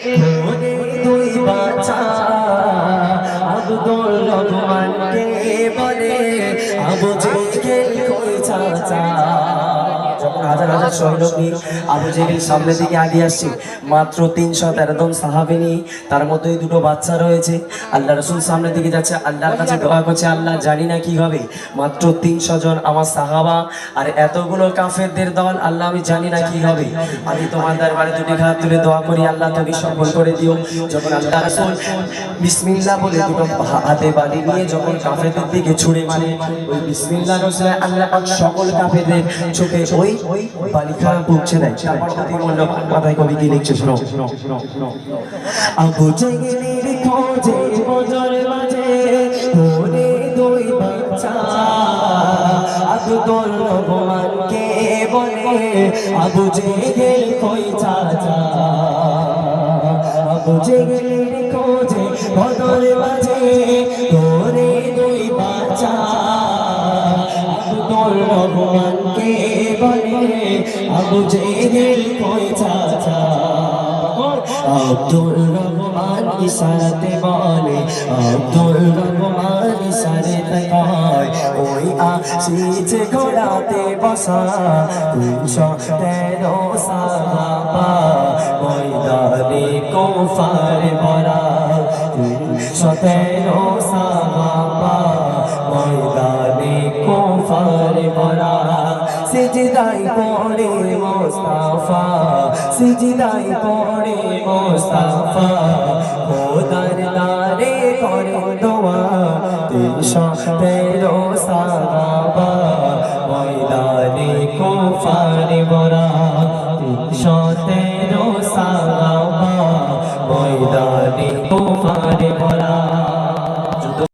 ধরে দুই বাচ্চা আব্দুর রহমানকে বলে আবু জেহেল কই চাচা। যখন হাজার হাজার সৈনিক নিয়ে আবু জেহেল সামনের দিকে এগিয়ে আসছে, মাত্র 313 জন সাহাবী নিয়ে, তার মধ্যে দুটো বাচ্চা রয়েছে। আল্লাহ রাসূল সামনের দিকে যাচ্ছে, আল্লাহর কাছে দোয়া করছে, আল্লাহ জানি না কি হবে, মাত্র 300 জন আমার সাহাবা আর এতগুলো কাফেরদের দল, আল্লাহ আমি জানি না কি হবে, আমি তোমার দরবারে দুটি হাত তুলে দোয়া করি, আল্লাহ তুমি সফল করে দিও। যখন আল্লাহ রাসূল বিসমিল্লাহ বলে দুটো হাতে বাড়ি নিয়ে যখন কাফেরদের দিকে ছুঁড়ে মারে, ওই বিসমিল্লাহর রসুলে আল্লাহ পাক সকল কাফেরদের চোখে ওই বালিকা পৌঁছে দেয়। তারপর মূল্যবান কথায় কবি কি লিখছে শোনো। আবু জেহেলের খোঁজে বজর বাজে ধরে দুই বাচ্চা আব্দুর রহমানকে বলে আবু জেহেল কই চাচা। আবু জেহেলের খোঁজে বজর বাজে ধরে দুই বাচ্চা আব্দুর রহমানকে বলে আবু জেহেল কই চাচা। আব্দুর রহমান ইশারাতে বলে, আব্দুর রহমান ইশারাতে কয়, ওই আসিছে ঘোড়াতে বসা 313 সাহাবা ময়দানে কুফার ভরা 313 সাহাবা ময়দানে কুফার ভরা। সিজদাই পড়ে মুস্তাফা, সিজদাই পড়ে মুস্তাফা, খোদার দারে করে দোয়া 313 সাহাবা ময়দানে কুফার ভরা 313 সাহাবা ময়দানে